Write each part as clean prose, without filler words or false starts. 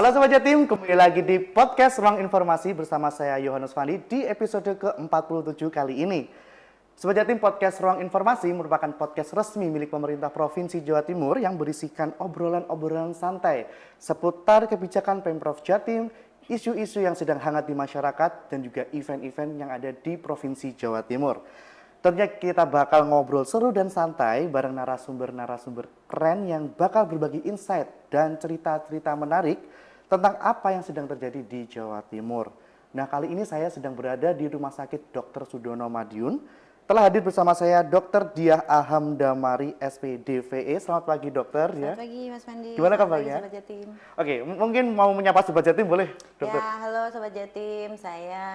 Halo Sobat Jatim, kembali lagi di podcast Ruang Informasi bersama saya Yohanes Fandi di episode ke-47 kali ini. Sobat Jatim, podcast Ruang Informasi merupakan podcast resmi milik pemerintah Provinsi Jawa Timur yang berisikan obrolan-obrolan santai seputar kebijakan Pemprov Jatim, isu-isu yang sedang hangat di masyarakat, dan juga event-event yang ada di Provinsi Jawa Timur. Tentunya kita bakal ngobrol seru dan santai bareng narasumber-narasumber keren yang bakal berbagi insight dan cerita-cerita menarik tentang apa yang sedang terjadi di Jawa Timur. Nah, kali ini saya sedang berada di Rumah Sakit Dr. Sudono Madiun. Telah hadir bersama saya Dr. Diah Aham Damari, SPDVE. Selamat pagi dokter. Selamat pagi Mas Fandi. Gimana Selamat kabarnya? pagi Sobat Jatim. Oke, mungkin mau menyapa Sobat Jatim boleh dokter? Ya, halo Sobat Jatim. Saya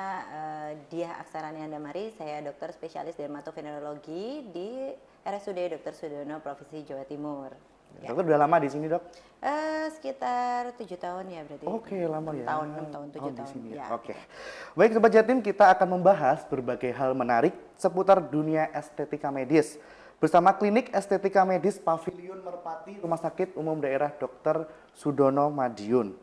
Diah Aksarani Andamari. Saya dokter spesialis dermatovenerologi di RSUD Dr. Sudono Provinsi Jawa Timur. Ya. Dokter udah lama di sini dok? Sekitar 7 tahun ya berarti. Oke, lama ya. 6 tahun, 7 di tahun. sini ya. Ya. Oke. Baik Sobat Jatim, kita akan membahas berbagai hal menarik seputar dunia estetika medis bersama Klinik Estetika Medis Pavilion Merpati Rumah Sakit Umum Daerah Dr. Sudono Madiun.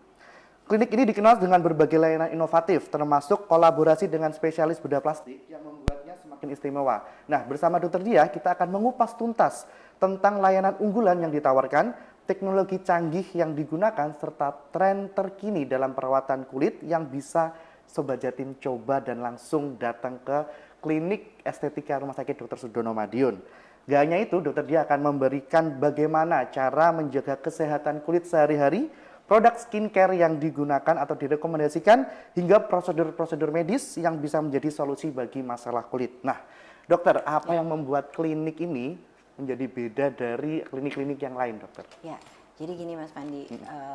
Klinik ini dikenal dengan berbagai layanan inovatif termasuk kolaborasi dengan spesialis bedah plastik yang membuatnya semakin istimewa. Nah, bersama Dr. Diah kita akan mengupas tuntas tentang layanan unggulan yang ditawarkan, teknologi canggih yang digunakan, serta tren terkini dalam perawatan kulit yang bisa Sobat Jatim coba dan langsung datang ke Klinik Estetika Rumah Sakit Dr. Sudono Madiun. Gak hanya itu, Dr. Diah akan memberikan bagaimana cara menjaga kesehatan kulit sehari-hari, produk skincare yang digunakan atau direkomendasikan, hingga prosedur-prosedur medis yang bisa menjadi solusi bagi masalah kulit. Nah, dokter, apa yang membuat klinik ini menjadi beda dari klinik-klinik yang lain, dokter? Ya, jadi gini Mas Fandi,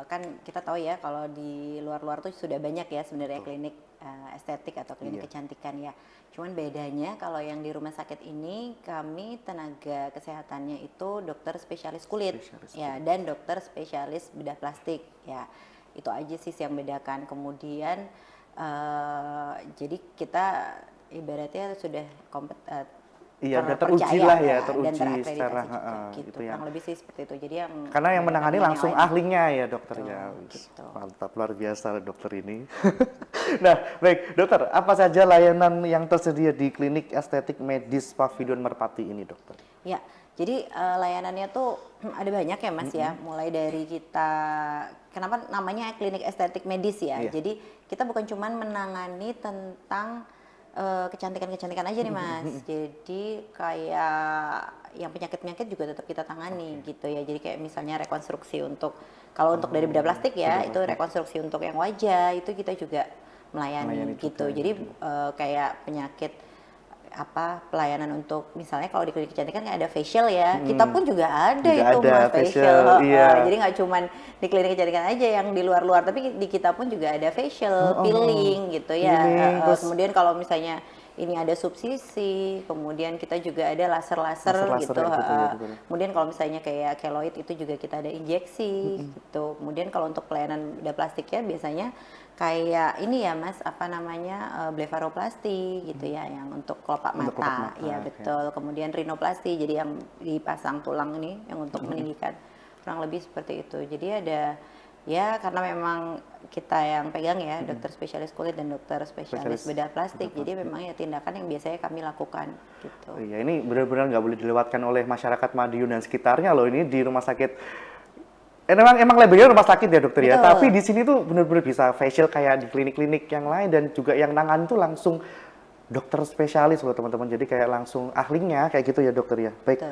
kan kita tahu ya kalau di luar-luar tuh sudah banyak ya sebenarnya klinik estetik atau klinik kecantikan ya. Cuman bedanya kalau yang di rumah sakit ini kami tenaga kesehatannya itu dokter spesialis kulit ya dan dokter spesialis bedah plastik ya. Itu aja sih yang bedakan. Kemudian jadi kita ibaratnya sudah Iya, udah teruji lah ya, teruji secara gitu. ya. Kurang lebih sih seperti itu. Jadi karena yang menangani langsung ahlinya ya dokter ya. Gitu. Mantap, luar biasa dokter ini. Nah, baik dokter, apa saja layanan yang tersedia di Klinik Estetik Medis Pavilion Merpati ini dokter? Ya, jadi layanannya tuh ada banyak ya Mas ya. Mulai dari kita, kenapa namanya klinik estetik medis ya. Jadi kita bukan cuman menangani tentang kecantikan-kecantikan aja nih Mas. Jadi kayak yang penyakit-penyakit juga tetap kita tangani gitu ya. Jadi kayak misalnya rekonstruksi untuk, kalau untuk dari bedah plastik ya, itu rekonstruksi untuk yang wajah, itu kita juga melayani gitu. Jadi kayak penyakit pelayanan untuk misalnya kalau di klinik kecantikan kan ada facial ya, kita pun juga ada itu Mas facial. Jadi nggak cuman di klinik kecantikan aja yang di luar-luar, tapi di kita pun juga ada facial, peeling gitu ya. Kemudian kalau misalnya ini ada subsisi, kemudian kita juga ada laser gitu. Kemudian kalau misalnya kayak keloid itu juga kita ada injeksi gitu. Kemudian kalau untuk pelayanan bedah plastik ya biasanya kayak ini ya Mas, blefaroplasti gitu ya, yang untuk kelopak mata. Ya betul. Kemudian rinoplasti, jadi yang dipasang tulang ini yang untuk meninggikan, kurang lebih seperti itu. Jadi ada ya, karena memang kita yang pegang ya, dokter spesialis kulit dan dokter spesialis bedah plastik. Jadi memang ya tindakan yang biasanya kami lakukan gitu. Iya, ini benar-benar nggak boleh dilewatkan oleh masyarakat Madiun dan sekitarnya loh. Ini di rumah sakit. Emang labelnya rumah sakit ya dokter ya, tapi di sini tuh benar-benar bisa facial kayak di klinik-klinik yang lain, dan juga yang nangan tuh langsung dokter spesialis loh teman-teman. Jadi kayak langsung ahlinya kayak gitu ya dokter ya. Baik,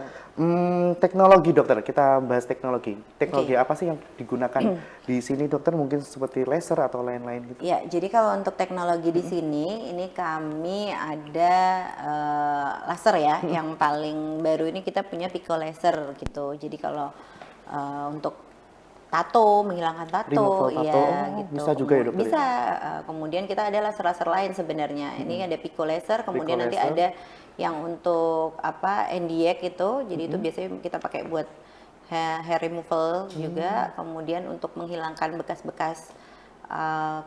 teknologi dokter, kita bahas teknologi. Teknologi apa sih yang digunakan di sini dokter? Mungkin seperti laser atau lain-lain gitu. Ya, jadi kalau untuk teknologi di sini, ini kami ada laser ya, yang paling baru ini kita punya Pico laser gitu. Jadi kalau untuk tato, menghilangkan tato, gitu. Bisa juga ya dokter? Bisa. Kemudian kita ada laser-laser lain sebenarnya. Ini ada Pico laser, kemudian nanti ada yang untuk NDX itu. Jadi itu biasanya kita pakai buat hair removal juga. Kemudian untuk menghilangkan bekas-bekas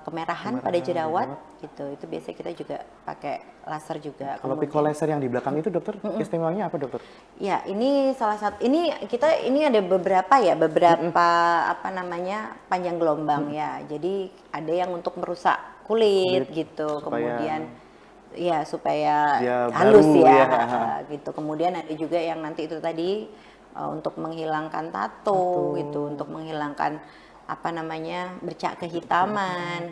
kemerahan pada jerawat gitu. Itu biasanya kita juga pakai laser juga. Kalau pico laser yang di belakang itu dokter, istimewanya apa dokter? Ya, ini salah satu. Ini ada beberapa apa namanya panjang gelombang ya. Jadi ada yang untuk merusak kulit gitu. Kemudian ya supaya halus baru, ya, gitu. Kemudian ada juga yang nanti itu tadi untuk menghilangkan tato gitu, untuk menghilangkan apa namanya bercak kehitaman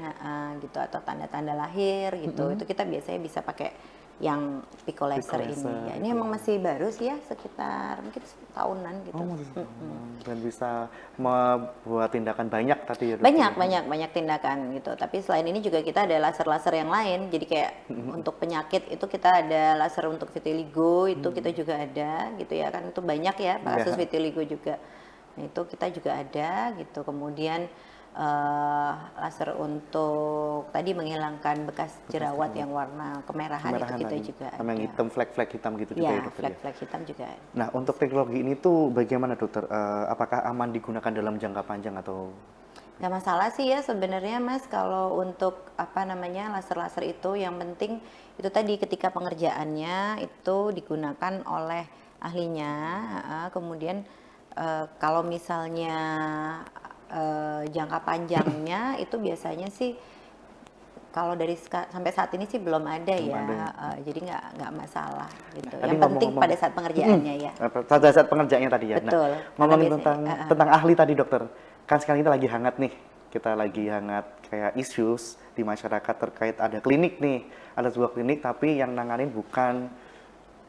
gitu atau tanda-tanda lahir gitu. Itu kita biasanya bisa pakai yang pico laser ini. Ya, ini emang masih baru sih ya, sekitar mungkin tahunan gitu. Dan bisa membuat tindakan banyak tadi ya dokter? Banyak tindakan gitu. Tapi selain ini juga kita ada laser-laser yang lain. Jadi kayak untuk penyakit itu kita ada laser untuk vitiligo, itu kita juga ada gitu ya kan. Itu banyak ya kasus vitiligo juga. Nah, itu kita juga ada gitu. Kemudian laser untuk tadi menghilangkan bekas jerawat yang warna kemerahan itu kita juga ada. Sama yang hitam, flek-flek hitam gitu juga ya dokter? Flek-flek hitam juga ada. Nah, untuk teknologi ini tuh bagaimana dokter? Apakah aman digunakan dalam jangka panjang atau? Nggak masalah sih ya sebenarnya Mas, kalau untuk apa namanya laser-laser itu yang penting itu tadi ketika pengerjaannya itu digunakan oleh ahlinya, kemudian kalau misalnya jangka panjangnya itu biasanya sih kalau dari sampai saat ini sih belum ada jadi nggak masalah gitu. Yang penting pada saat pengerjaannya ya. Pada saat pengerjaannya tadi ya. Betul. Nah, ngomongin tentang ahli tadi dokter, kan sekarang kita lagi hangat nih, kita lagi hangat kayak issues di masyarakat terkait ada klinik nih, ada sebuah klinik tapi yang nanganin bukan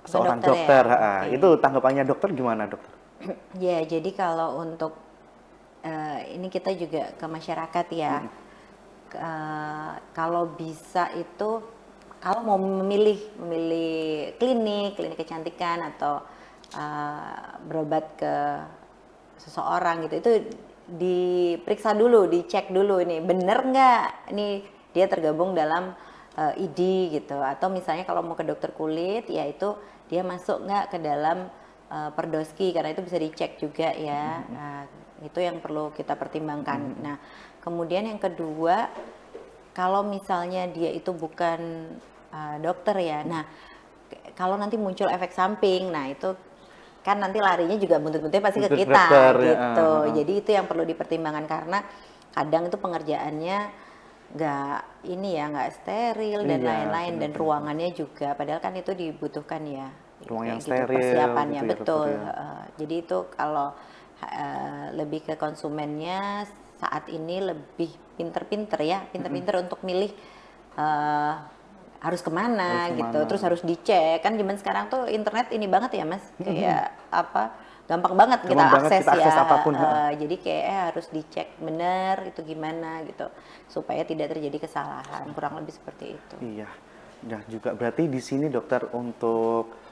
seorang dokter. Ya? Itu tanggapannya dokter gimana dokter? Ya jadi kalau untuk ini kita juga ke masyarakat ya. Kalau bisa itu kalau mau memilih klinik kecantikan atau berobat ke seseorang gitu, itu diperiksa dulu, dicek dulu ini bener nggak ini dia tergabung dalam ID gitu, atau misalnya kalau mau ke dokter kulit ya itu dia masuk nggak ke dalam Perdoski, karena itu bisa dicek juga ya. Nah, itu yang perlu kita pertimbangkan. Nah, kemudian yang kedua, kalau misalnya dia itu bukan dokter ya, nah kalau nanti muncul efek samping, nah itu kan nanti larinya juga buntut-buntutnya pasti ke kita dokter, gitu. Jadi itu yang perlu dipertimbangkan karena kadang itu pengerjaannya nggak steril dan lain-lain, dan ruangannya juga, padahal kan itu dibutuhkan ya. Ruang yang gitu, steril persiapannya gitu ya, betul ya. Jadi itu kalau lebih ke konsumennya saat ini lebih pinter-pinter untuk milih harus kemana gitu, terus harus dicek kan. Zaman sekarang tuh internet ini banget ya Mas, kayak gampang banget kita akses apapun. Jadi kayak harus dicek bener itu gimana gitu supaya tidak terjadi kesalahan, kurang lebih seperti itu. Iya. Nah juga berarti di sini dokter untuk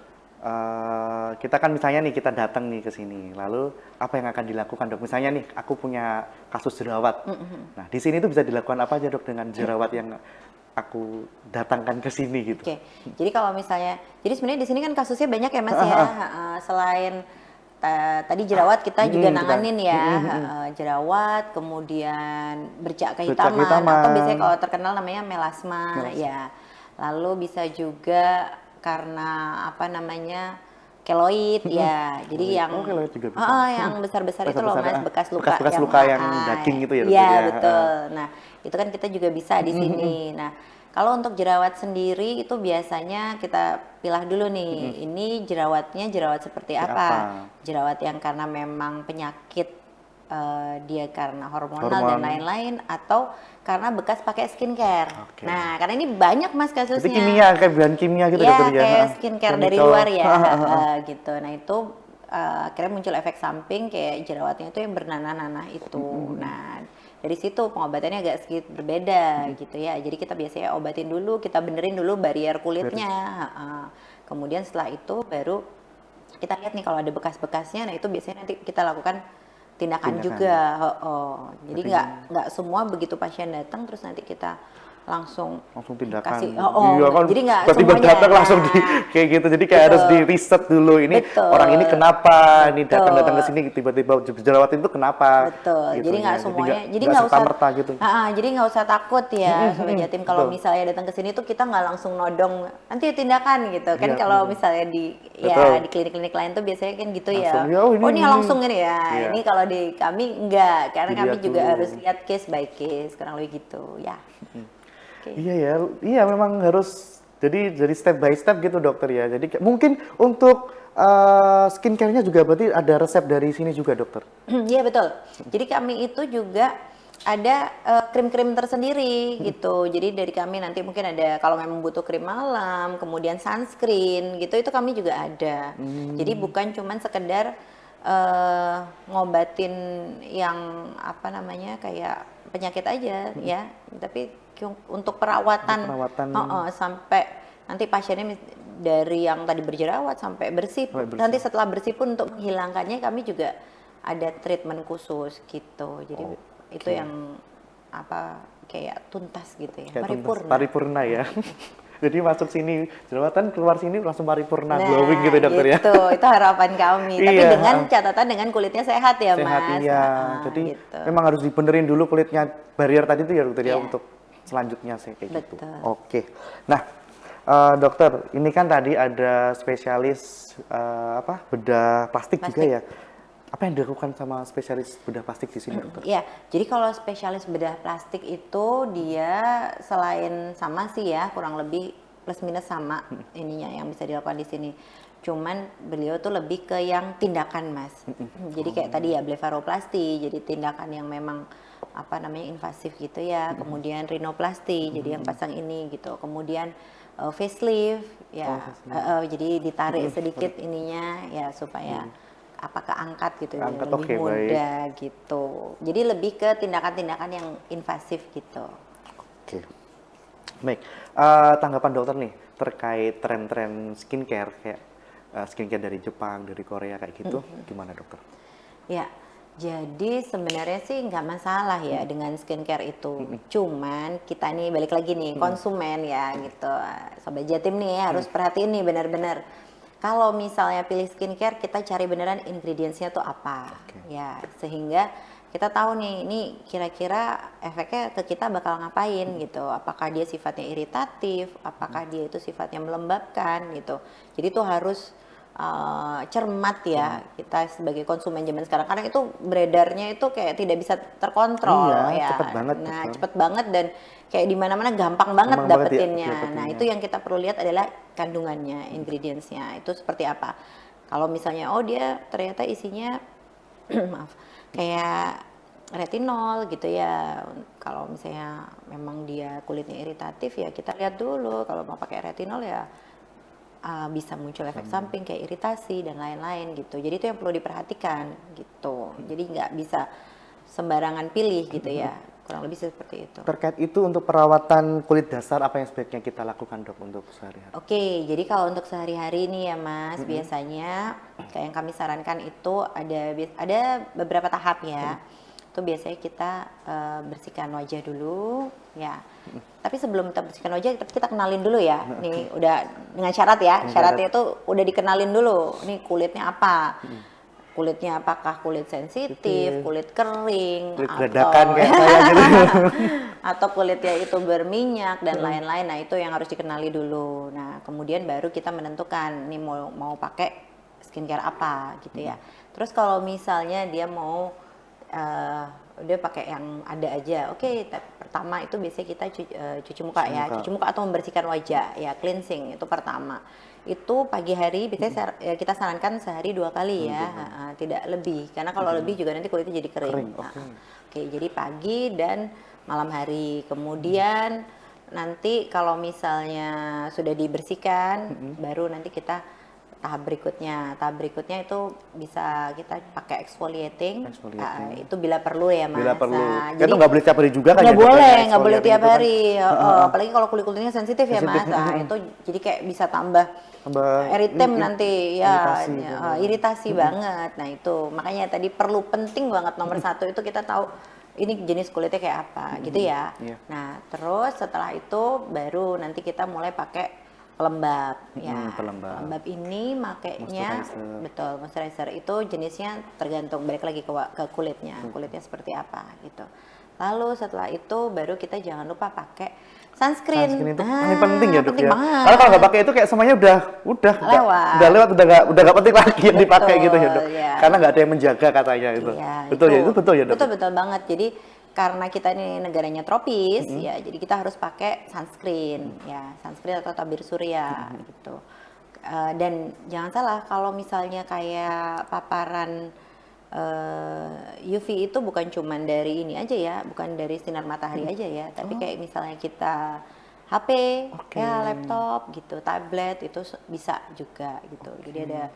kita kan misalnya nih kita datang nih ke sini, lalu apa yang akan dilakukan dok? Misalnya nih aku punya kasus jerawat, nah di sini tuh bisa dilakukan apa aja dok dengan jerawat yang aku datangkan ke sini gitu? Oke. Jadi kalau misalnya, jadi sebenarnya di sini kan kasusnya banyak ya Mas ya. Selain tadi jerawat kita juga nanganin ya, jerawat, kemudian bercak kehitaman, atau biasanya kalau terkenal namanya melasma. Ya. Lalu bisa juga karena apa namanya keloid ya, jadi yang keloid juga bisa. Yang besar-besar itu loh Mas, bekas luka yang daging gitu ya. Iya betul. Nah itu kan kita juga bisa di sini. Nah kalau untuk jerawat sendiri itu biasanya kita pilah dulu nih, ini jerawatnya jerawat seperti apa? Jerawat yang karena memang penyakit dia karena hormonal dan lain-lain, atau karena bekas pakai skincare. Nah, karena ini banyak Mas kasusnya. Itu kimia, kayak bahan kimia gitu ya? Kayak skincare dari luar ya, gitu. Nah itu akhirnya muncul efek samping kayak jerawatnya itu yang bernanah-nanah itu. Nah dari situ pengobatannya agak sedikit berbeda gitu ya. Jadi kita biasanya obatin dulu, kita benerin dulu barrier kulitnya. Kemudian setelah itu baru kita lihat nih kalau ada bekas-bekasnya. Nah itu biasanya nanti kita lakukan tindakan juga. Jadi nggak semua begitu pasien datang terus nanti kita langsung tindakan. kasih. Iya kan, Jadi nggak tiba-tiba semuanya. datang langsung di kayak gitu. Jadi kayak harus di riset dulu ini Betul. orang ini kenapa, ini Betul. datang ke sini tiba-tiba jerawat itu kenapa? Betul. Gitu Jadi ya. nggak semuanya. Jadi nggak nggak usah. serta-merta gitu. Jadi nggak usah takut ya, Sobat Jatim. Kalau Betul. misalnya datang ke sini tuh kita nggak langsung nodong nanti tindakan gitu kan. Iya, kalau betul. misalnya di Betul. di klinik-klinik lain tuh biasanya kan gitu Langsung, ya. ya, oh, ini. Langsung ini ya. Iya. Ini kalau di kami enggak, karena kami Dilihat juga dulu. harus lihat case by case, kurang lebih gitu ya. Oke. Iya ya, iya memang harus jadi step by step gitu dokter ya. Jadi mungkin untuk skincare-nya juga berarti ada resep dari sini juga dokter. Iya betul. Jadi kami itu juga ada krim-krim tersendiri gitu. Jadi dari kami nanti mungkin ada kalau memang butuh krim malam, kemudian sunscreen gitu, itu kami juga ada. Jadi bukan cuman sekedar ngobatin yang apa namanya kayak penyakit aja ya, tapi untuk perawatan, sampai nanti pasiennya dari yang tadi berjerawat sampai bersih. Nanti setelah bersih pun untuk menghilangkannya kami juga ada treatment khusus gitu. Jadi itu yang apa kayak tuntas gitu ya, paripurna ya. Jadi masuk sini jerawatan, keluar sini langsung paripurna, glowing gitu dokter ya. Itu harapan kami. Tapi dengan catatan dengan kulitnya sehat ya Mas. Sehat iya. Jadi gitu. memang harus dibenerin dulu kulitnya, barrier tadi itu ya dokter ya, untuk selanjutnya sih kayak gitu. Oke. Nah, dokter, ini kan tadi ada spesialis bedah plastik juga ya. Apa yang dilakukan sama spesialis bedah plastik di sini, dokter? Iya, jadi kalau spesialis bedah plastik itu dia selain sama sih ya, kurang lebih plus minus sama ininya yang bisa dilakukan di sini. Cuman beliau tuh lebih ke yang tindakan, Mas. Jadi kayak tadi ya blefaroplasti, jadi tindakan yang memang apa namanya invasif gitu ya. Kemudian rinoplasti, jadi yang pasang ini gitu. Kemudian facelift ya, jadi ditarik sedikit ininya ya supaya apakah angkat gitu ya, lebih mudah gitu. Jadi lebih ke tindakan-tindakan yang invasif gitu. Oke. Baik, tanggapan dokter nih terkait tren-tren skincare kayak skincare dari Jepang, dari Korea kayak gitu, gimana dokter? Ya, jadi sebenarnya sih nggak masalah ya dengan skincare itu. Cuman kita nih balik lagi nih konsumen ya gitu. Sobat Jatim nih harus perhatiin nih benar-benar. Kalau misalnya pilih skincare, kita cari beneran ingredients-nya tuh apa. Ya, sehingga kita tahu nih ini kira-kira efeknya ke kita bakal ngapain gitu. Apakah dia sifatnya iritatif, apakah dia itu sifatnya melembabkan gitu. Jadi tuh harus cermat ya kita sebagai konsumen zaman sekarang, karena itu beredarnya itu kayak tidak bisa terkontrol ya. Cepet banget. Nah, cepet banget dan kayak di mana-mana gampang banget dapetinnya. Nah, itu yang kita perlu lihat adalah kandungannya, ingredients-nya itu seperti apa. Kalau misalnya dia ternyata isinya maaf, kayak retinol gitu ya. Kalau misalnya memang dia kulitnya iritatif ya kita lihat dulu. Kalau mau pakai retinol ya bisa muncul efek samping kayak iritasi dan lain-lain gitu. Jadi itu yang perlu diperhatikan gitu. Jadi nggak bisa sembarangan pilih gitu ya. Kurang lebih seperti itu. Terkait itu untuk perawatan kulit dasar apa yang sebaiknya kita lakukan dok untuk sehari-hari? Oke, jadi kalau untuk sehari-hari nih ya Mas, biasanya kayak yang kami sarankan itu ada beberapa tahap ya. Itu biasanya kita bersihkan wajah dulu ya. Tapi sebelum kita bersihkan wajah, kita kenalin dulu ya. Nih udah dengan syarat ya. Syaratnya itu udah dikenalin dulu. Nih kulitnya apa? Kulitnya apakah kulit sensitif, kulit kering, kulit dadakan kayak saya gitu. Atau kulitnya itu berminyak dan lain-lain. Nah, itu yang harus dikenali dulu. Nah, kemudian baru kita menentukan nih mau pakai skincare apa gitu ya. Terus kalau misalnya dia mau udah pakai yang ada aja. Oke, pertama itu biasanya kita cuci muka ya. Cuci muka atau membersihkan wajah ya, cleansing itu pertama. Itu pagi hari biasanya kita sarankan sehari 2 kali ya, tidak lebih. Karena kalau lebih juga nanti kulitnya jadi kering. Oke, jadi pagi dan malam hari. Kemudian nanti kalau misalnya sudah dibersihkan, baru nanti kita tahap berikutnya itu bisa kita pakai exfoliating. Itu bila perlu ya Mas. Bila perlu. Nah, jadi nggak boleh tiap hari juga kan? Nggak boleh tiap hari. Apalagi kalau kulitnya sensitif ya Mas. Nah, itu jadi kayak bisa tambah eritem nanti ya, iritasi banget. Nah itu makanya tadi penting banget nomor 1 itu kita tahu ini jenis kulitnya kayak apa gitu ya. Iya. Nah, terus setelah itu baru nanti kita mulai pakai pelembab ya. Pelembab. Ini makainya Moisturizer. betul, moisturizer itu jenisnya tergantung balik lagi ke kulitnya. Kulitnya seperti apa gitu. Lalu setelah itu baru kita jangan lupa pakai sunscreen. Sunscreen itu paling penting ya, Dok penting ya. banget. Karena kalau nggak pakai itu kayak semuanya udah Lewat. udah lewat, udah nggak penting lagi yang dipakai gitu ya, Dok. Iya. Karena nggak ada yang menjaga katanya itu. Iya, Betul ya, itu betul ya, Dok. Betul banget. Jadi karena kita ini negaranya tropis ya, jadi kita harus pakai sunscreen ya, sunscreen atau tabir surya gitu. Dan jangan salah kalau misalnya kayak paparan UV itu bukan cuman dari ini aja ya, bukan dari sinar matahari aja ya, tapi kayak misalnya kita HP, ya laptop gitu, tablet itu bisa juga gitu. Jadi ada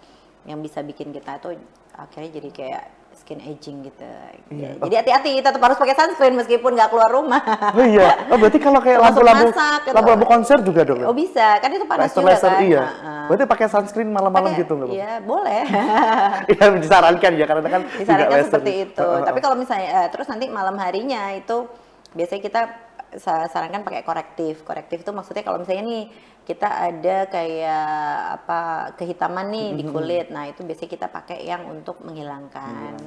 yang bisa bikin kita tuh akhirnya jadi kayak skin aging gitu. Ya, jadi hati-hati, tetap harus pakai sunscreen meskipun nggak keluar rumah. Oh iya, berarti kalau kayak Termasuk lampu-lampu masak gitu. lampu-lampu konser juga, Dok. Oh bisa, kan itu panas juga Laser kan. iya. Berarti pakai sunscreen malam-malam Pakai- gitu nggak, Bang? Iya boleh. Iya, disarankan ya karena kan juga Disarankan laser. seperti itu. Tapi kalau misalnya terus nanti malam harinya itu biasanya kita sarankan pakai korektif. Korektif itu maksudnya kalau misalnya nih kita ada kayak apa kehitaman nih di kulit. Nah, itu biasanya kita pakai yang untuk menghilangkan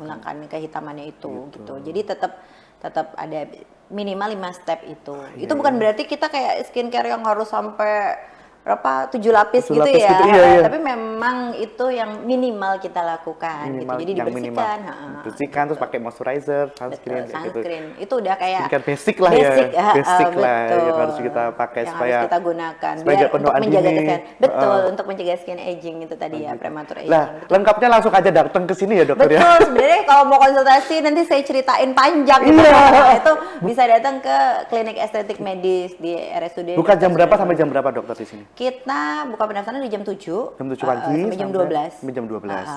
kehitamannya itu gitu. Jadi tetap ada minimal 5 step itu. Itu bukan berarti kita kayak skincare yang harus sampai berapa 7 lapis 7 gitu lapis ya. gitu, iya. Tapi memang itu yang minimal kita lakukan Minimal gitu. Jadi yang dibersihkan. Bersihkan terus pakai moisturizer, sunscreen Betul, kayak gitu. sunscreen. Itu udah kayak Skincare basic lah ya. Basic lah betul. yang harus kita pakai Yang supaya harus kita gunakan supaya nggak untuk penuaan menjaga dini. kesehatan. Betul, untuk mencegah skin aging itu tadi ya, premature aging. Lah, lengkapnya langsung aja datang ke sini ya, Dokter ya. Betul, sebenarnya kalau mau konsultasi nanti saya ceritain panjang gitu. Iya. Nah, itu bisa datang ke klinik estetik medis di RSUD. Buka jam Dr. berapa Sudarmono. sampai jam berapa, Dokter, di sini? Kita buka pendaftaran di jam 7. Jam 7 pagi sampai jam 12. Sampai jam 12.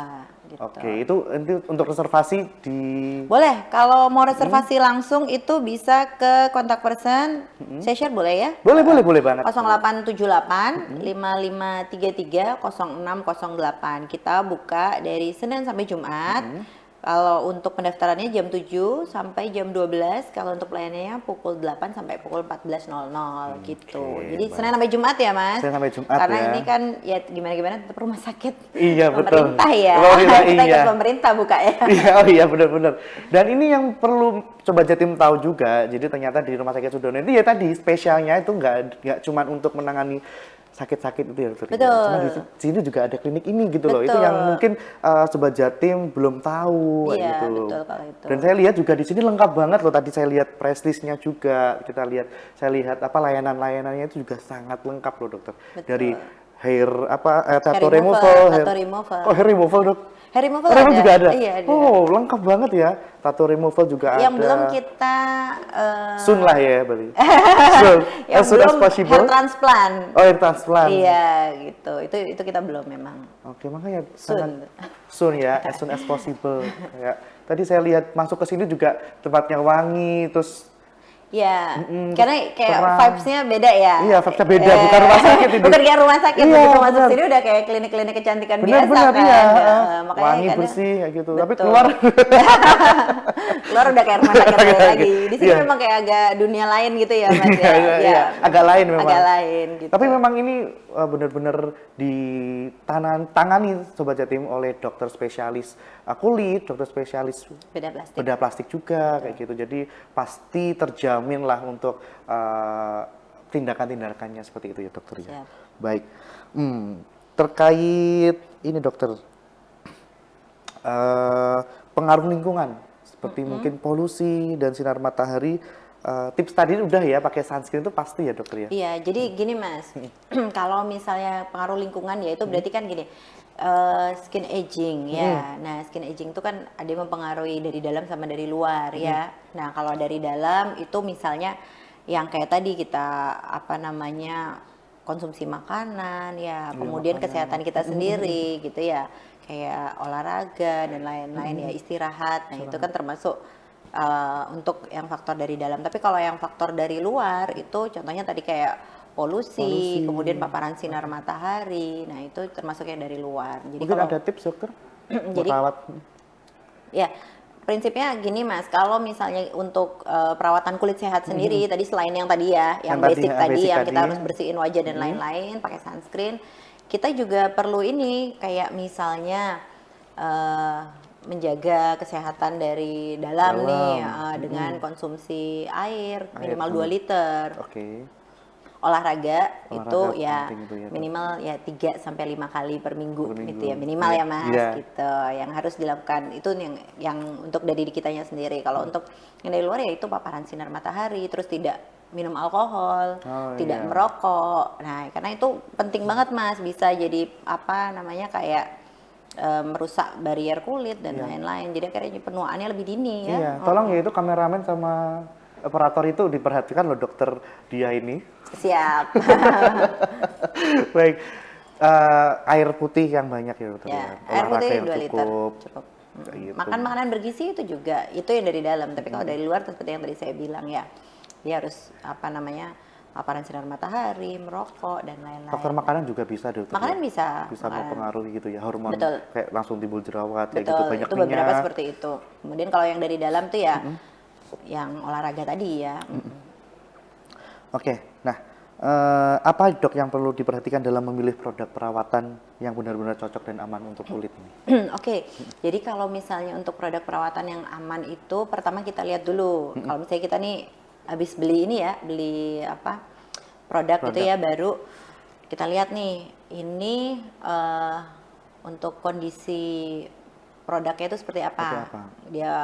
Gitu. Oke, itu nanti untuk reservasi di Boleh, kalau mau reservasi langsung itu bisa ke kontak person. Saya share boleh ya? boleh banget. 0878 5533 0608. Kita buka dari Senin sampai Jumat. Kalau untuk pendaftarannya jam 7 sampai jam 12, kalau untuk pelayanannya pukul 8 sampai pukul 14.00 gitu. Jadi Senin sampai Jumat ya, Mas? Senin sampai Jumat Karena ya. ini kan ya gimana-gimana tetap rumah sakit. Iya, betul. Pemerintah ya. Pemerintah, Kita iya. ikut pemerintah buka ya. Iya, oh iya benar-benar. Dan ini yang perlu coba Jatim tahu juga. Jadi ternyata di Rumah Sakit Sudono itu ya tadi spesialnya itu nggak cuma untuk menangani sakit-sakit itu ya, Dokter. Betul. Cuma di sini juga ada klinik ini gitu loh. Itu Betul. yang mungkin Sobat Jatim belum tahu Iya, gitu. betul kalau itu. Dan saya lihat juga di sini lengkap banget loh. Tadi saya lihat press list-nya juga. Saya lihat apa layanan-layanannya itu juga sangat lengkap loh, Dokter. Betul. Dari hair tattoo Hair removal, tattoo removal. Oh, hair removal, Dok. Hair removal Removal ada. juga ada. Iya, ada. Oh, lengkap banget ya. Tattoo removal juga Yang ada. belum kita Soon lah ya, berarti. Soon. yang As soon as belum possible. hair transplant. Oh, hair transplant. Iya, gitu. Itu kita belum memang. Oke, makanya Soon. soon ya, as soon as possible. Kayak tadi saya lihat masuk ke sini juga tempatnya wangi, terus Ya, karena kayak terang. vibes-nya beda ya. Iya, vibes-nya beda, bukan rumah sakit ini. Bukan kayak rumah sakit, Iya, begitu masuk benar. sini udah kayak klinik-klinik kecantikan benar-benar biasa kan. iya. Makanya Wangi, kadang- bersih kayak gitu. Tapi Betul. keluar keluar udah kayak rumah sakit lain lagi. Di sini Iya. memang kayak agak dunia lain gitu ya, Mas ya. Iya, iya. Agak lain memang. Agak lain gitu. Tapi memang ini benar-benar ditangani Sobat Jatim oleh dokter spesialis kulit, dokter spesialis beda plastik. bedah plastik juga kayak gitu. Jadi pasti terjamin lah untuk tindakan-tindakannya seperti itu ya, Dokter ya. Siap. Baik. Terkait ini, Dokter, pengaruh lingkungan seperti mungkin polusi dan sinar matahari. Tips tadi udah ya, pakai sunscreen itu pasti ya, Dokter ya. Iya, jadi gini Mas, kalau misalnya pengaruh lingkungan ya itu berarti kan gini, skin aging ya. Nah, skin aging itu kan ada yang mempengaruhi dari dalam sama dari luar ya. Nah, kalau dari dalam itu misalnya yang kayak tadi kita apa namanya konsumsi makanan ya, kemudian kesehatan kita sendiri gitu ya, kayak olahraga dan lain-lain ya, istirahat. Nah, itu kan termasuk untuk yang faktor dari dalam. Tapi kalau yang faktor dari luar itu contohnya tadi kayak polusi, kemudian paparan sinar matahari. Nah, itu termasuk yang dari luar. Jadi Mungkin kalau ada tips, Dokter? Jadi- Merawat. ya prinsipnya gini Mas, kalau misalnya untuk perawatan kulit sehat sendiri, tadi selain yang tadi ya, yang Yang basic tadi, basic yang tadi. kita harus bersihin wajah dan lain-lain, pakai sunscreen, kita juga perlu ini, kayak misalnya eh, menjaga kesehatan dari dalam nih, dengan konsumsi air Air, minimal 2 liter. Oke. Olahraga itu Olahraga ya penting itu ya, Dok. minimal ya 3 sampai 5 kali per minggu, Per gitu minggu. ya, minimal Iya. ya Mas, Iya. gitu. Yang harus dilakukan itu yang untuk dari diri kitanya sendiri. Kalau untuk yang dari luar ya itu paparan sinar matahari, terus tidak minum alkohol, Oh, tidak iya. merokok. Nah, karena itu penting banget Mas, bisa jadi apa namanya kayak merusak barrier kulit dan lain-lain. Jadi akhirnya penuaannya lebih dini ya. Iya, tolong ya itu kameramen sama operator itu diperhatikan loh dokter dia ini. Siap. Baik, air putih yang banyak ya dokter Ya, ya. air putih Olahraga yang 2 liter cukup. cukup. Kayak gitu. Makan makanan bergizi itu juga, itu yang dari dalam. Tapi kalau dari luar seperti yang tadi saya bilang ya, dia harus apa namanya, paparan sinar matahari, merokok dan lain-lain. Faktor makanan juga bisa dokter. Makanan ya? bisa. Bisa makanan. mempengaruhi gitu ya hormon. Betul. Kayak langsung timbul jerawat kayak Betul, gitu, banyak itu beberapa minyak. seperti itu. Kemudian kalau yang dari dalam tuh ya, yang olahraga tadi ya. Oke, nah apa dok yang perlu diperhatikan dalam memilih produk perawatan yang benar-benar cocok dan aman untuk kulit ini? Oke, jadi kalau misalnya untuk produk perawatan yang aman itu, pertama kita lihat dulu. Kalau misalnya kita nih habis beli ini ya, beli apa produk gitu ya baru, kita lihat nih, ini untuk kondisi produknya itu seperti apa? Seperti apa? Dia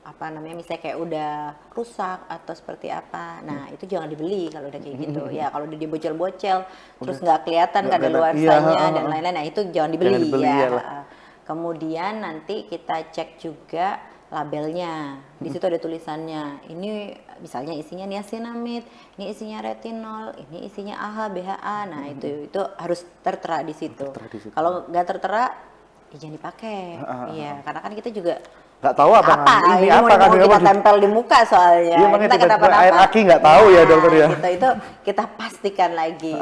apa namanya misalnya kayak udah rusak atau seperti apa, nah itu jangan dibeli kalau udah kayak gitu ya. Kalau udah dibocel-bocel terus nggak kelihatan nggak kadaluarsanya iya, dan lain-lain, nah itu jangan dibeli, Jangan dibeli, ya. iyalah. Kemudian nanti kita cek juga labelnya, di situ ada tulisannya, ini misalnya isinya niacinamide, ini isinya retinol, ini isinya AHA, BHA, nah itu harus tertera di situ. Tertera di situ. Kalau nggak tertera ya jangan dipakai, iya karena kan kita juga Nggak tahu apa ini apa mau kan kita tempel di muka soalnya. Iya, makanya Kita tiba-tiba kenapa-napa, air aki nggak tahu ya, dokter ya. Gitu, itu kita pastikan lagi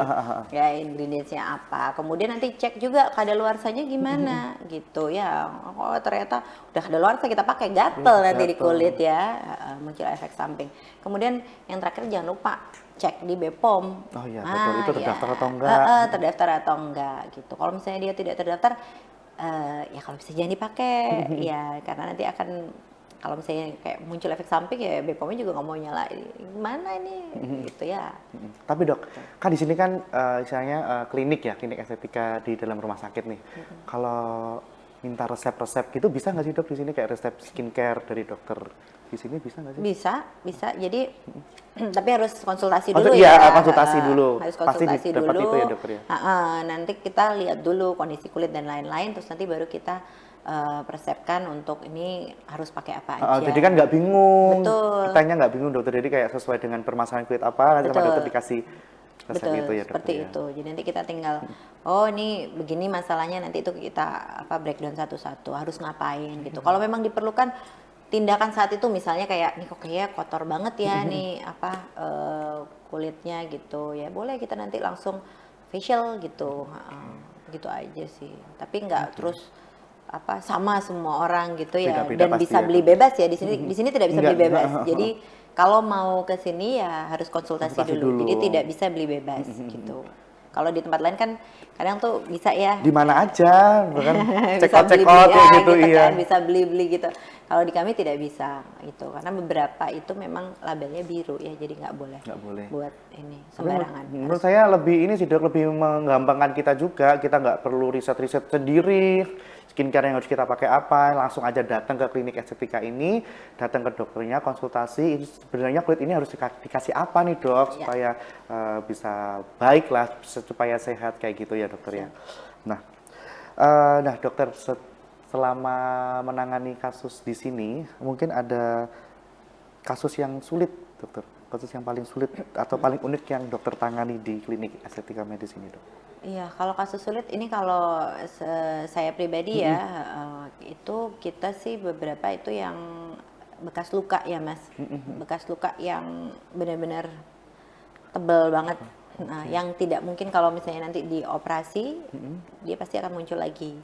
ya ingredientsnya apa. Kemudian nanti cek juga kadaluarsanya gimana gitu ya. Oh ternyata udah kadaluarsa kita pakai gatel nanti di kulit ya, muncul efek samping. Kemudian yang terakhir jangan lupa cek di BPOM. Oh iya, betul. Itu terdaftar atau enggak? Terdaftar atau enggak gitu. Kalau misalnya dia tidak terdaftar, ya kalau bisa jangan dipakai ya, karena nanti akan kalau misalnya kayak muncul efek samping ya BPOM-nya juga nggak mau nyala, gimana ini gitu ya. Tapi dok, kan di sini kan misalnya klinik estetika di dalam rumah sakit nih. Kalau minta resep-resep gitu bisa nggak sih dok di sini, kayak resep skincare dari dokter di sini bisa nggak sih? Bisa. Jadi tapi harus konsultasi dulu Iya, ya. konsultasi dulu. Harus Pasti konsultasi dapat dulu. itu ya dokter ya. Nanti kita lihat dulu kondisi kulit dan lain-lain, terus nanti baru kita persepkan untuk ini harus pakai apa aja. Jadi kan nggak bingung. Betul. Kitanya nggak bingung dokter, jadi kayak sesuai dengan permasalahan kulit apa, nanti sama dokter dikasih resep Betul, itu ya dokter. seperti ya. itu. Jadi nanti kita tinggal, oh ini begini masalahnya, nanti itu kita breakdown satu-satu, harus ngapain gitu. Kalau memang diperlukan tindakan saat itu, misalnya kayak nih kok kayak kotor banget ya nih kulitnya gitu, ya boleh kita nanti langsung facial gitu, gitu aja sih. Tapi nggak terus sama semua orang gitu ya. Beda-beda Dan pasti bisa ya, beli bebas ya di sini tidak bisa Enggak, beli bebas. Jadi kalau mau ke sini ya harus konsultasi dulu. Jadi tidak bisa beli bebas gitu. Kalau di tempat lain kan kadang tuh bisa ya. Di mana aja, bahkan Bisa check out beli-beli, kayak gitu, iya. kan, bisa beli-beli gitu. Kalau di kami tidak bisa itu, karena beberapa itu memang labelnya biru ya, jadi nggak boleh. Nggak boleh. Buat ini sembarangan. Menurut saya lebih ini sih dok, lebih menggampangkan kita juga, kita nggak perlu riset-riset sendiri, skincare yang harus kita pakai apa, langsung aja datang ke klinik estetika ini, datang ke dokternya, konsultasi, ini sebenarnya kulit ini harus dikasih apa nih dok, supaya bisa baik lah, supaya sehat kayak gitu ya dokter ya. Nah dokter, selama menangani kasus di sini, mungkin ada kasus yang sulit dokter, kasus yang paling sulit atau paling unik yang dokter tangani di klinik estetika medis ini dok? Iya, kalau kasus sulit ini kalau saya pribadi ya, itu kita sih beberapa itu yang bekas luka ya mas, bekas luka yang benar-benar tebel banget. Nah, yang tidak mungkin kalau misalnya nanti dioperasi, dia pasti akan muncul lagi.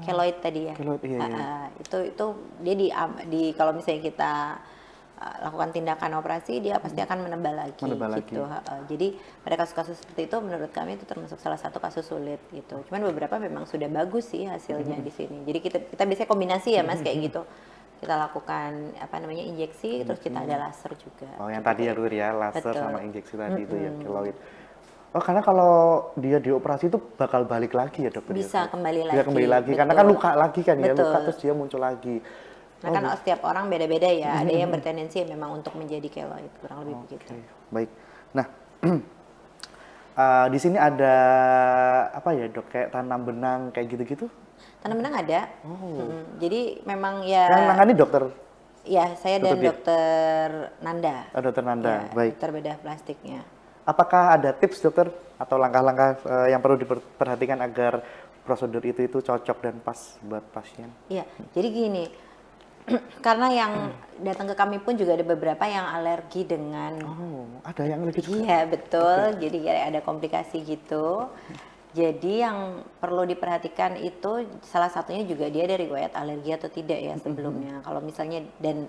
keloid tadi ya. Keloid, iya, iya. Itu dia di kalau misalnya kita lakukan tindakan operasi, dia pasti akan menebal lagi gitu. Jadi pada kasus-kasus seperti itu menurut kami itu termasuk salah satu kasus sulit gitu. Cuman beberapa memang sudah bagus sih hasilnya di sini. Jadi kita biasanya kombinasi ya Mas kayak gitu. Kita lakukan injeksi, terus kita ada laser juga. Oh, yang tadi ya Dokter ya, laser Betul. sama injeksi tadi itu ya, keloid. Oh, karena kalau dia dioperasi itu bakal balik lagi ya Dokter? Bisa kembali lagi. Bisa kembali lagi, karena kan luka lagi kan ya, luka terus dia muncul lagi. Nah kan setiap orang beda-beda ya, ada yang bertendensi memang untuk menjadi keloid, kurang lebih begitu. Baik. Nah, di sini ada apa ya Dok, kayak tanam benang kayak gitu-gitu? Tanam benang ada. Jadi memang ya. Yang nangani dokter? Ya, saya dan Dokter Nanda. Oh, Dokter Nanda, ya, baik. Dokter bedah plastiknya. Apakah ada tips dokter atau langkah-langkah yang perlu diperhatikan agar prosedur itu cocok dan pas buat pasien? Iya, jadi gini, karena yang datang ke kami pun juga ada beberapa yang alergi dengan. Oh, ada yang alergi juga? Iya betul, jadi kayak ada komplikasi gitu. Jadi yang perlu diperhatikan itu salah satunya juga dia ada riwayat alergi atau tidak ya sebelumnya. Kalau misalnya dan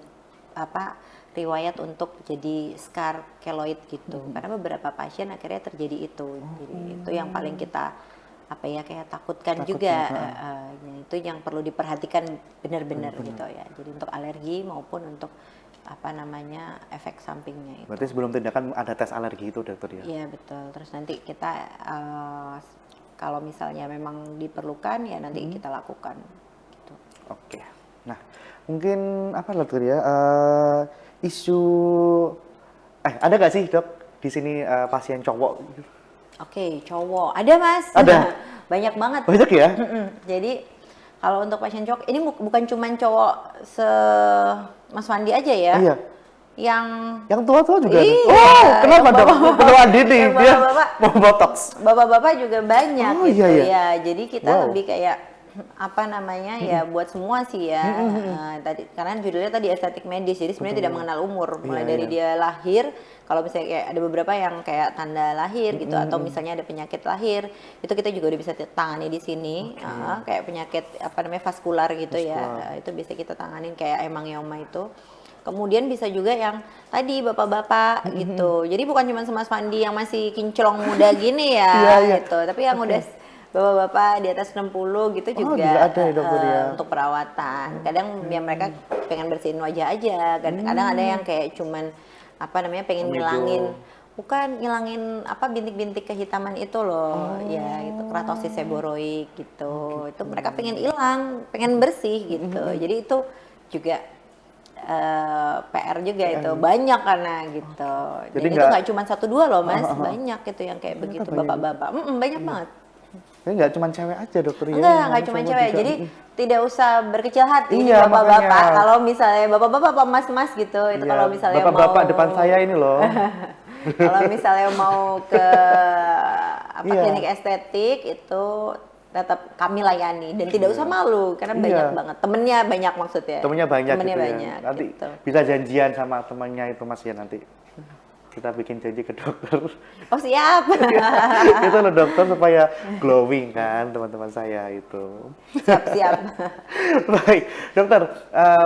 riwayat untuk jadi scar keloid gitu. Karena beberapa pasien akhirnya terjadi itu. Jadi itu yang paling kita kayak takutkan juga. Itu yang perlu diperhatikan benar-benar gitu ya. Jadi untuk alergi maupun untuk efek sampingnya itu. Berarti sebelum tindakan ada tes alergi itu dokter ya? Iya betul. Terus nanti kita kalau misalnya memang diperlukan ya nanti kita lakukan gitu. Oke. Nah, mungkin dokter ya isu ada nggak sih dok di sini pasien cowok? Oke, cowok ada Mas. Ada. Banyak banget. Banyak ya? Jadi kalau untuk pasien cowok ini bukan cuma cowok Mas Wandi aja ya. Iya. Yang tua-tua juga ada. Iya, Oh, kenapa dok? Perlu Wandi nih, dia mau botox. Bapak-bapak juga banyak gitu iya. ya. Jadi kita lebih kayak ya buat semua sih ya. Tadi karena judulnya tadi estetik medis. Jadi sebenarnya tidak mengenal umur. Mulai dari dia lahir, kalau misalnya kayak ada beberapa yang kayak tanda lahir gitu atau misalnya ada penyakit lahir, itu kita juga udah bisa tangani di sini. Kayak penyakit vaskular gitu ya. Itu bisa kita tanganin kayak hemangioma itu. Kemudian bisa juga yang tadi bapak-bapak gitu. Jadi bukan cuma Mas Fandi yang masih kinclong muda gini ya gitu. Tapi yang udah bapak-bapak di atas 60 gitu juga ada ya, dokter, ya? Untuk perawatan. Kadang ya mereka pengen bersihin wajah aja. Kadang ada yang kayak cuman pengen ngilangin bintik-bintik kehitaman itu loh. Ya itu keratosis seboroik gitu. Itu mereka pengen hilang, pengen bersih gitu. Jadi itu juga PR juga itu banyak karena gitu. Jadi itu nggak cuma 1-2 loh Mas, banyak itu yang kayak begitu bapak-bapak. Banyak banget. Ini nggak cuma cewek aja dokter ya? Nggak cuma cewek. Juga. Jadi tidak usah berkecil hati bapak-bapak. Kalau misalnya bapak-bapak, mas-mas gitu, itu kalau misalnya bapak-bapak depan saya ini loh. Kalau misalnya mau ke klinik estetik itu tetap kami layani dan tidak usah malu karena banyak banget temennya banyak maksudnya. Temennya banyak. Nanti gitu. bisa janjian sama temannya itu Mas ya nanti. Kita bikin janji ke dokter. Oh siap. Itu loh dokter supaya glowing kan teman-teman saya itu. Siap. Baik dokter,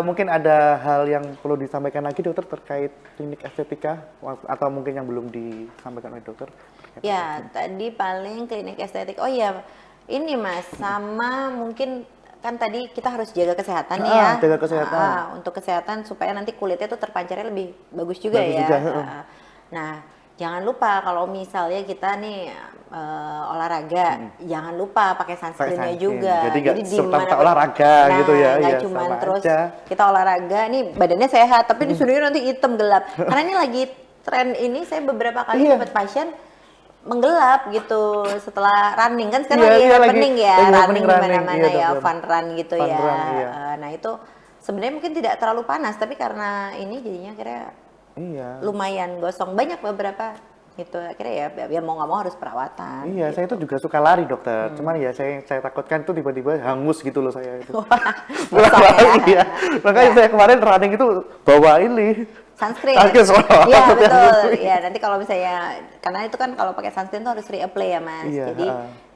mungkin ada hal yang perlu disampaikan lagi dokter terkait klinik estetika atau mungkin yang belum disampaikan oleh dokter? Ya tadi paling klinik estetik. Oh iya ini Mas sama mungkin kan tadi kita harus jaga kesehatan nih ya. Jaga kesehatan. Untuk kesehatan supaya nanti kulitnya tuh terpancarnya lebih bagus juga ya. Nah, jangan lupa kalau misalnya kita nih olahraga, jangan lupa pakai sunscreen-nya juga. Jadi serta olahraga gitu ya. Nggak cuma terus kita olahraga nih badannya sehat, tapi disuruhnya nanti hitam gelap. Karena ini lagi tren ini saya beberapa kali dapat pasien menggelap gitu setelah running kan sekarang lagi happening ya, running di mana-mana ya, fun run gitu ya. Nah itu sebenarnya mungkin tidak terlalu panas tapi karena ini jadinya akhirnya lumayan gosong, banyak beberapa gitu akhirnya ya mau nggak mau harus perawatan. Iya, gitu. Saya itu juga suka lari dokter, cuman ya saya takutkan itu tiba-tiba hangus gitu loh saya itu. Iya, makanya saya kemarin running itu bawa ini sunscreen. Iya betul. Ya nanti kalau misalnya karena itu kan kalau pakai sunscreen itu harus reapply ya Mas. Jadi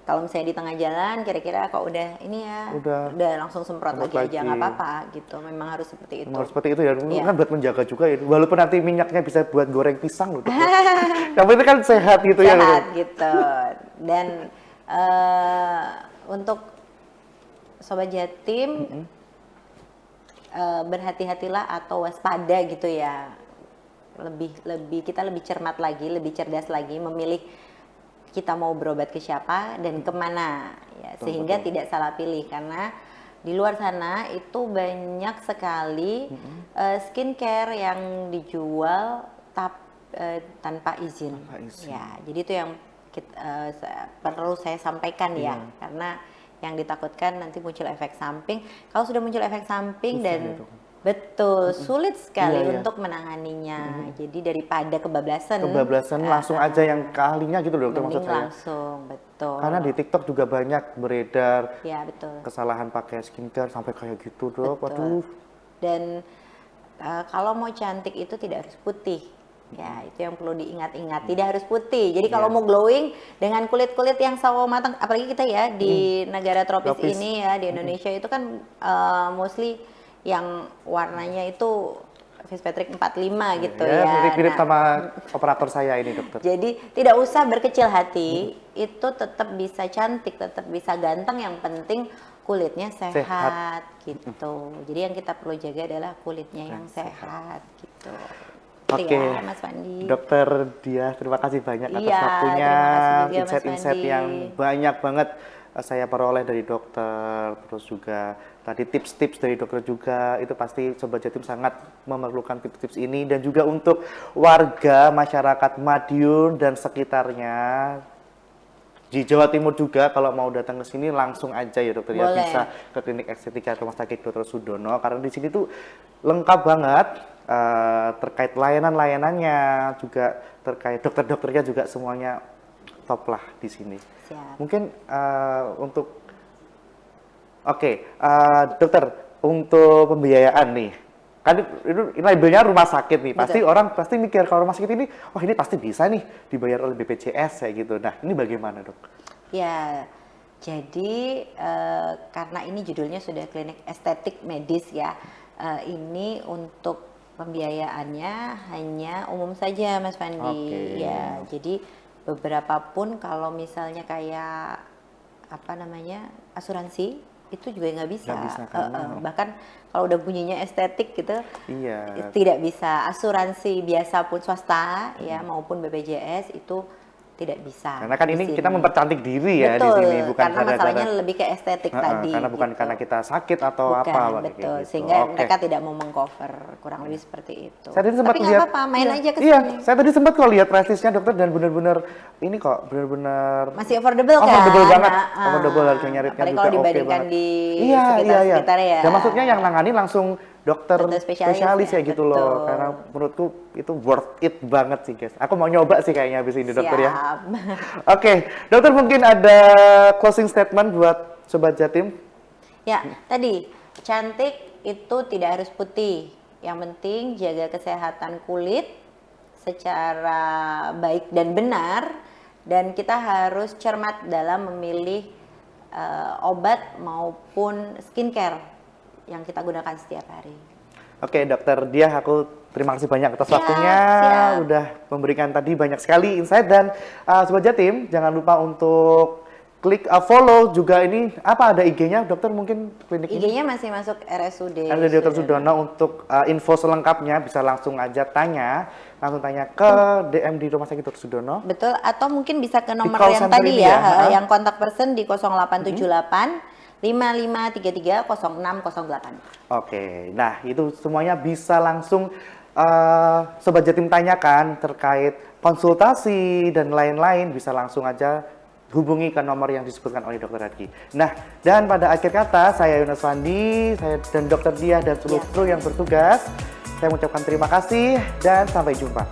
kalau misalnya di tengah jalan kira-kira kok udah ini ya udah langsung semprot lagi aja, nggak apa-apa gitu. Memang harus seperti itu. Memang harus seperti itu ya, kan buat menjaga juga ya. Walaupun nanti minyaknya bisa buat goreng pisang loh. Tapi itu kan sehat gitu ya. Sehat gitu. Dan untuk Sobat Jatim, berhati-hatilah atau waspada gitu ya. Kita lebih cermat lagi, lebih cerdas lagi memilih kita mau berobat ke siapa dan kemana ya, sehingga tidak salah pilih, karena di luar sana itu banyak sekali skincare yang dijual tanpa izin. Ya, jadi itu yang perlu saya sampaikan ya, karena yang ditakutkan nanti muncul efek samping. Kalau sudah muncul efek samping dan betul sulit sekali untuk menanganinya. Jadi daripada kebablasan langsung aja yang ke ahlinya gitu loh, maksud saya. Langsung, betul. Karena di TikTok juga banyak beredar kesalahan pakai skincare sampai kayak gitu, Dok. Waduh. Dan kalau mau cantik itu tidak harus putih. Ya, itu yang perlu diingat-ingat. Tidak harus putih. Jadi kalau mau glowing dengan kulit-kulit yang sawo matang, apalagi kita ya di negara tropis ini ya, di Indonesia itu kan mostly yang warnanya itu Fitzpatrick 45 gitu ya. Mirip-mirip sama operator saya ini, Dokter. Jadi tidak usah berkecil hati, itu tetap bisa cantik, tetap bisa ganteng, yang penting kulitnya sehat gitu. Jadi yang kita perlu jaga adalah kulitnya yang sehat gitu. Oke, ya, Mas Fandi. Dokter Diah, terima kasih banyak atas waktunya, insight-insight yang banyak banget saya peroleh dari dokter, terus juga tadi tips-tips dari dokter juga, itu pasti Sobat Jatim sangat memerlukan tips-tips ini, dan juga untuk warga masyarakat Madiun dan sekitarnya di Jawa Timur juga, kalau mau datang ke sini langsung aja ya dokter ya, bisa ke klinik estetika Rumah Sakit Dr. Sudono, karena di sini tuh lengkap banget terkait layanan-layanannya, juga terkait dokter-dokternya juga semuanya top lah di sini. Siap. Mungkin untuk dokter, untuk pembiayaan nih, kan itu labelnya rumah sakit nih, pasti orang pasti mikir kalau rumah sakit ini, oh ini pasti bisa nih dibayar oleh BPJS kayak gitu. Nah ini bagaimana, Dok? Ya, jadi karena ini judulnya sudah klinik estetik medis ya, ini untuk pembiayaannya hanya umum saja, Mas Fandi. Ya, jadi beberapa pun kalau misalnya kayak asuransi itu juga nggak bisa. Bahkan kalau udah bunyinya estetik gitu, tidak bisa. Asuransi biasa pun swasta ya maupun BPJS itu tidak bisa. Karena kan ini kita mempercantik diri ya di sini, bukan karena masalahnya lebih ke estetik tadi. Karena bukan karena kita sakit atau apa. Betul, gitu. Sehingga mereka tidak mau mengcover, kurang lebih seperti itu. Saya tadi sempat tapi nggak apa-apa, main aja ke sini. Iya, saya tadi sempat kok lihat price-nya dokter, dan benar-benar ini kok benar-benar masih affordable kan? Affordable banget, affordable, harganya rate-nya juga kalau dibandingkan di sekitar ya. Dan maksudnya yang nangani langsung dokter spesialis ya gitu loh, karena menurutku itu worth it banget sih guys. Aku mau nyoba sih kayaknya habis ini dokter ya. Oke, dokter mungkin ada closing statement buat Sobat Jatim? Ya, tadi cantik itu tidak harus putih. Yang penting jaga kesehatan kulit secara baik dan benar, dan kita harus cermat dalam memilih obat maupun skincare yang kita gunakan setiap hari. Oke, Dokter Diah, aku terima kasih banyak atas waktunya, udah memberikan tadi banyak sekali insight, dan Sobat Jatim jangan lupa untuk klik follow juga ini, ada IG-nya dokter, mungkin klinik IG-nya masih masuk RSUD. Dr. Sudono. Untuk info selengkapnya bisa langsung aja tanya ke DM di Rumah Sakit Dr. Sudono. Betul, atau mungkin bisa ke nomor yang tadi ya, yang kontak person di 0878 5533 0608. Oke, nah itu semuanya bisa langsung Sobat Jatim tanyakan terkait konsultasi dan lain-lain, bisa langsung aja hubungi ke nomor yang disebutkan oleh Dr. Radki. Nah, dan pada akhir kata, saya Yunus Fandi, saya dan Dr. Diah dan seluruh kru yang bertugas, saya mengucapkan terima kasih dan sampai jumpa.